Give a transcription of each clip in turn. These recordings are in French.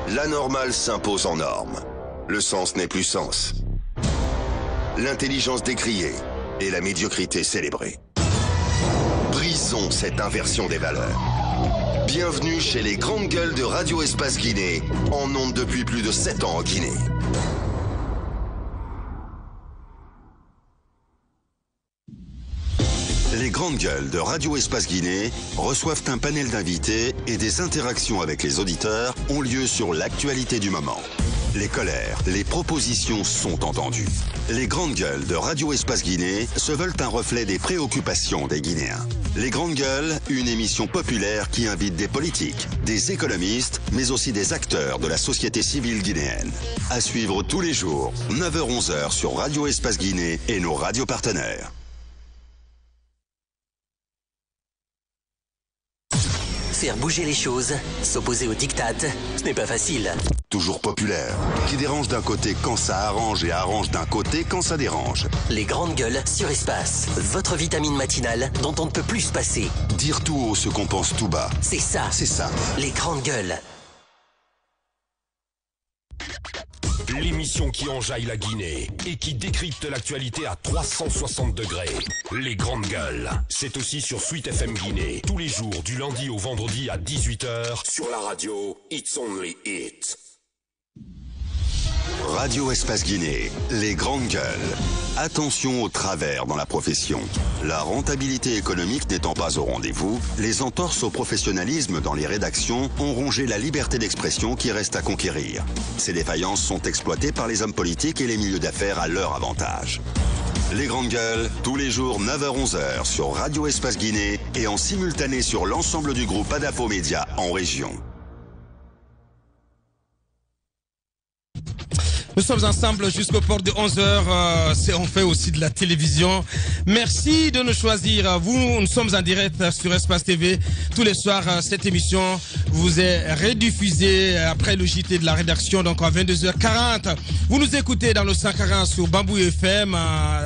L'anormal s'impose en norme. Le sens n'est plus sens. L'intelligence décriée et la médiocrité célébrée. Brisons cette inversion des valeurs. Bienvenue chez les grandes gueules de Radio Espace Guinée, en ondes depuis plus de 7 ans en Guinée. Les grandes gueules de Radio Espace Guinée reçoivent un panel d'invités et des interactions avec les auditeurs ont lieu sur l'actualité du moment. Les colères, les propositions sont entendues. Les grandes gueules de Radio Espace Guinée se veulent un reflet des préoccupations des Guinéens. Les grandes gueules, une émission populaire qui invite des politiques, des économistes, mais aussi des acteurs de la société civile guinéenne. À suivre tous les jours, 9h-11h sur Radio Espace Guinée et nos radios partenaires. Faire bouger les choses, s'opposer aux diktats, ce n'est pas facile. Toujours populaire, qui dérange d'un côté quand ça arrange et arrange d'un côté quand ça dérange. Les grandes gueules sur Espace, votre vitamine matinale dont on ne peut plus se passer. Dire tout haut ce qu'on pense tout bas. C'est ça. C'est ça. Les grandes gueules. L'émission qui enjaille la Guinée et qui décrypte l'actualité à 360 degrés. Les grandes gueules. C'est aussi sur Sweet FM Guinée, tous les jours du lundi au vendredi à 18h sur la radio It's Only It. Radio Espace Guinée, les grandes gueules. Attention aux travers dans la profession. La rentabilité économique n'étant pas au rendez-vous, les entorses au professionnalisme dans les rédactions ont rongé la liberté d'expression qui reste à conquérir. Ces défaillances sont exploitées par les hommes politiques et les milieux d'affaires à leur avantage. Les grandes gueules, tous les jours 9h-11h sur Radio Espace Guinée et en simultané sur l'ensemble du groupe Adafo Média en région. Nous sommes ensemble jusqu'au port de 11h. On fait aussi de la télévision. Merci de nous choisir. Nous sommes en direct sur Espace TV. Tous les soirs, cette émission vous est rediffusée après le JT de la rédaction, donc à 22h40. Vous nous écoutez dans le 140 sur Bambou FM.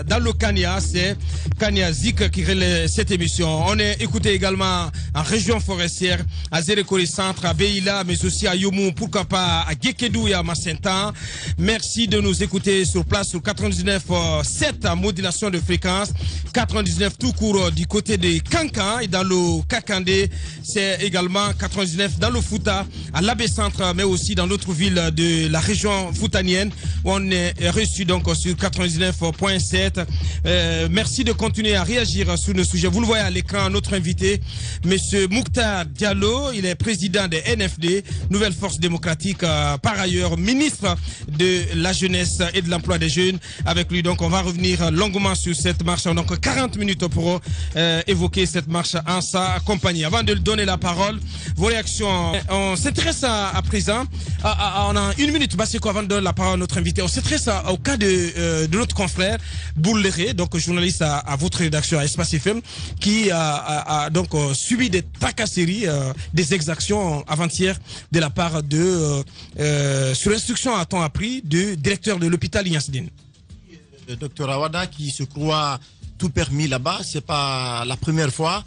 Dans le Kanya, c'est Kanya Zik qui relaie cette émission. On est écouté également en région forestière, à Zérekori Centre, à Beila, mais aussi à Yomu, pourquoi pas à Gekedou et à Massentan. Merci de nous écouter sur place sur 99.7 à modulation de fréquence, 99 tout court du côté de Kankan et dans le Kakandé, c'est également 99 dans le Fouta, à l'Abbé Centre, mais aussi dans l'autre ville de la région foutanienne où on est reçu donc sur 99.7. Merci de continuer à réagir sur nos sujets. Vous le voyez à l'écran, notre invité, Monsieur Mouktar Diallo, il est président de NFD, Nouvelle Force Démocratique, par ailleurs ministre de la jeunesse et de l'emploi des jeunes. Avec lui, donc, on va revenir longuement sur cette marche. Donc, 40 minutes pour évoquer cette marche en sa compagnie. Avant de lui donner la parole, vos réactions. On s'intéresse à présent. On a une minute, Basseko, avant de donner la parole à notre invité. On s'intéresse au cas de notre confrère Bouléré, donc journaliste à votre rédaction à Espace FM, qui a donc subi des tracasseries, des exactions avant-hier de la part de, sur instruction a-t-on appris, du directeur de l'hôpital Ignace Dine. Le docteur Awada qui se croit tout permis là-bas, c'est pas la première fois.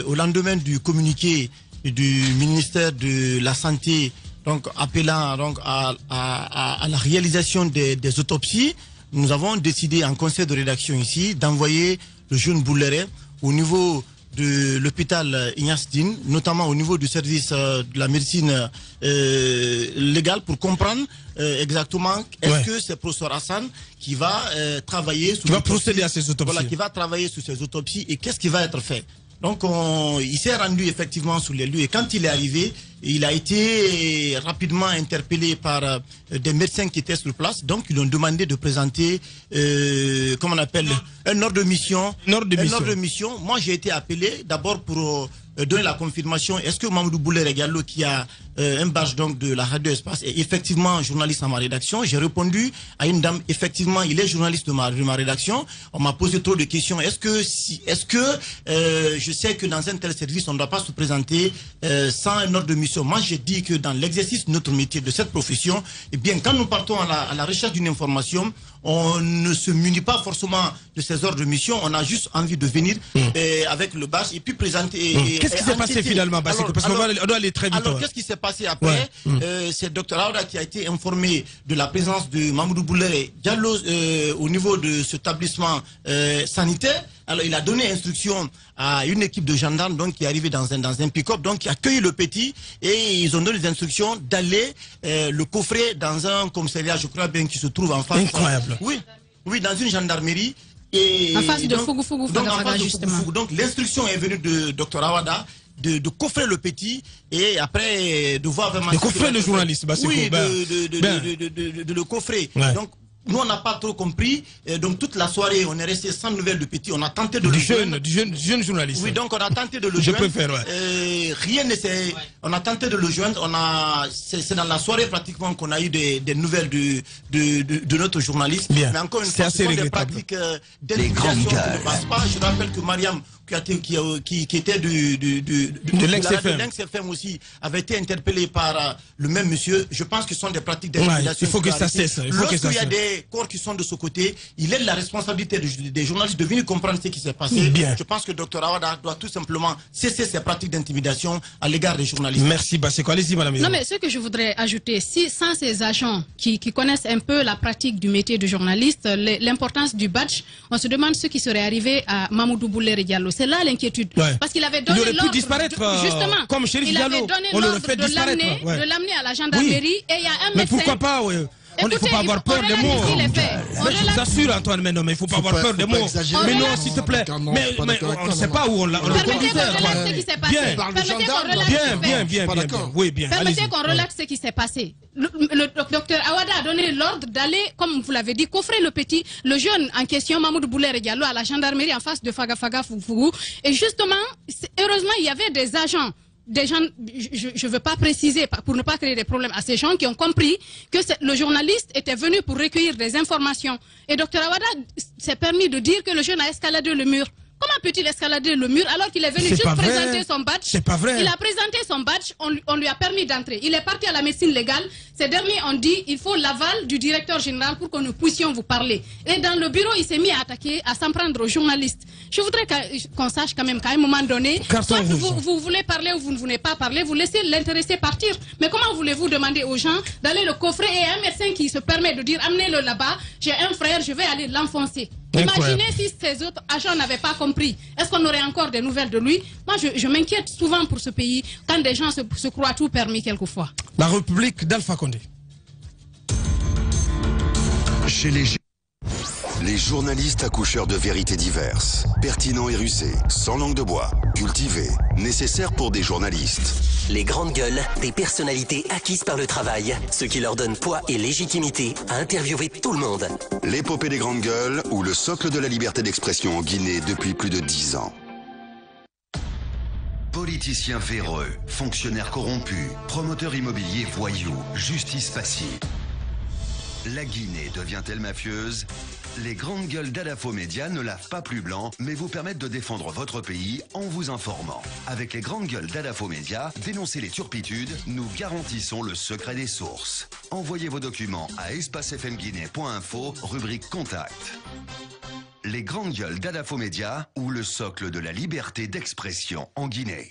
Au lendemain du communiqué du ministère de la Santé, donc appelant donc à la réalisation des autopsies, nous avons décidé en conseil de rédaction ici d'envoyer le jeune Bouléré au niveau de l'hôpital Ignace Dine, notamment au niveau du service de la médecine légale, pour comprendre exactement est-ce que c'est professeur Hassan qui va travailler sur procéder à ces autopsies. Voilà, qui va travailler sur ces autopsies et qu'est-ce qui va être fait. Donc il s'est rendu effectivement sur les lieux et quand il est arrivé, il a été rapidement interpellé par des médecins qui étaient sur place. Donc ils ont demandé de présenter, comment on appelle, un ordre de mission. Un ordre de mission. Moi j'ai été appelé d'abord pour donner la confirmation. Est-ce que Mamadou Bouléré Diallo, qui a un badge donc de la radio Espace, est effectivement journaliste à ma rédaction? J'ai répondu à une dame, effectivement il est journaliste de ma rédaction. On m'a posé trop de questions. Est-ce que je sais que dans un tel service on ne doit pas se présenter sans un ordre de mission? Moi j'ai dit que dans l'exercice de notre métier, de cette profession, eh bien quand nous partons à la recherche d'une information, on ne se munit pas forcément de ces ordres de mission. On a juste envie de venir avec le badge et puis présenter Qu'est-ce qui s'est passé finalement, Basseko? Parce qu'on doit aller très vite. Alors, qu'est-ce qui s'est passé après? C'est Dr Aouda qui a été informé de la présence de Mamoudou Boulere Diallo au niveau de cet établissement sanitaire. Alors, il a donné instruction à une équipe de gendarmes donc, qui est arrivée dans un pick-up, donc qui a accueilli le petit, et ils ont donné des instructions d'aller le coffrer dans un commissariat, je crois bien, qui se trouve en face. Incroyable. Oui, dans une gendarmerie. Et en face de Fougou, justement. Donc l'instruction est venue de Dr Aouda de coffrer le petit et après de voir vraiment... De coffrer le journaliste, Basseko. Oui, de le coffrer. Ouais. Donc, nous, on n'a pas trop compris. Donc, toute la soirée, on est resté sans nouvelles du petit. On a tenté de le joindre. Du jeune journaliste. Oui, donc on a tenté de le joindre. Je préfère, ouais. Rien ne s'est... On a tenté de le joindre. C'est dans la soirée, pratiquement, qu'on a eu des nouvelles de notre journaliste. Bien. Mais encore une fois, ce sont des pratiques d'intimidation qui ne passent pas. Je rappelle que Mariam, qui était de l'ex-FM aussi, avait été interpellé par le même monsieur. Je pense que ce sont des pratiques d'intimidation. Il faut que ça cesse. Lorsqu'il y a des corps qui sont de ce côté, il est de la responsabilité des journalistes de venir comprendre ce qui s'est passé. Bien. Je pense que Dr Aouda doit tout simplement cesser ces pratiques d'intimidation à l'égard des journalistes. Merci Basseko. Allez-y, madame. Non, mais ce que je voudrais ajouter, sans ces agents qui connaissent un peu la pratique du métier de journaliste, l'importance du badge, on se demande ce qui serait arrivé à Mamoudou Boulere Diallo. C'est là l'inquiétude. Ouais. Parce qu'il avait donné l'ordre. Il aurait pu disparaître. Justement. Comme Chérif Diallo. On l'aurait fait disparaître. De l'amener à la gendarmerie et il y a un médecin. Mais pourquoi pas, il ne faut pas avoir peur des mots. Je vous assure, Antoine, mais non, mais il ne faut pas avoir peur des mots. Mais non, s'il te plaît. Mais on ne sait pas où on l'a conduisait. Bien. Oui, bien. Permettez qu'on relaxe ce qui s'est passé. Le docteur Aouda a donné l'ordre d'aller, comme vous l'avez dit, coffrer le petit, le jeune en question, Mamoudou Boulere Diallo, à la gendarmerie en face de Fagafaga Fougou. Et justement, heureusement, il y avait des agents. Des gens, je ne veux pas préciser pour ne pas créer des problèmes à ces gens qui ont compris que le journaliste était venu pour recueillir des informations. Et Dr Aouda s'est permis de dire que le jeune a escaladé le mur. Comment peut-il escalader le mur alors qu'il est venu juste présenter son badge? C'est pas vrai. Il a présenté son badge, on lui a permis d'entrer. Il est parti à la médecine légale. Ces derniers ont dit il faut l'aval du directeur général pour que nous puissions vous parler. Et dans le bureau, il s'est mis à attaquer, à s'en prendre aux journalistes. Je voudrais qu'on sache quand même qu'à un moment donné, soit vous voulez parler ou vous ne voulez pas parler, vous laissez l'intéressé partir. Mais comment voulez-vous demander aux gens d'aller le coffrer et un médecin qui se permet de dire amenez-le là-bas, j'ai un frère, je vais aller l'enfoncer. Imaginez si ces autres agents n'avaient pas compris. Est-ce qu'on aurait encore des nouvelles de lui? Moi, je m'inquiète souvent pour ce pays quand des gens se croient tout permis quelquefois. La République d'Alpha Condé. Chez les journalistes accoucheurs de vérités diverses, pertinents et rusés, sans langue de bois, cultivés, nécessaires pour des journalistes. Les grandes gueules, des personnalités acquises par le travail, ce qui leur donne poids et légitimité à interviewer tout le monde. L'épopée des grandes gueules ou le socle de la liberté d'expression en Guinée depuis plus de 10 ans. Politiciens véreux, fonctionnaires corrompus, promoteurs immobiliers voyous, justice passive. La Guinée devient-elle mafieuse? Les grandes gueules d'Adafo Média ne lavent pas plus blanc, mais vous permettent de défendre votre pays en vous informant. Avec les grandes gueules d'Adafo Média, dénoncez les turpitudes, nous garantissons le secret des sources. Envoyez vos documents à espacefmguinée.info, rubrique Contact. Les grandes gueules d'Adafo Média ou le socle de la liberté d'expression en Guinée.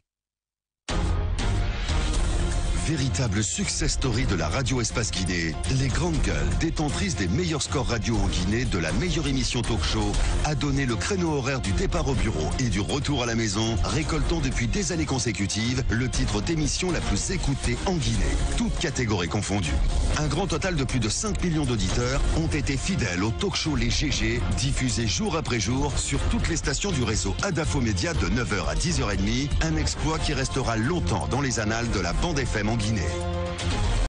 Véritable success story de la radio Espace Guinée, les grandes gueules, détentrices des meilleurs scores radio en Guinée, de la meilleure émission talk show, a donné le créneau horaire du départ au bureau et du retour à la maison, récoltant depuis des années consécutives le titre d'émission la plus écoutée en Guinée, toutes catégories confondues. Un grand total de plus de 5 millions d'auditeurs ont été fidèles au talk show Les GG, diffusé jour après jour sur toutes les stations du réseau Adafo Média de 9h à 10h30, un exploit qui restera longtemps dans les annales de la bande FM en Guinée.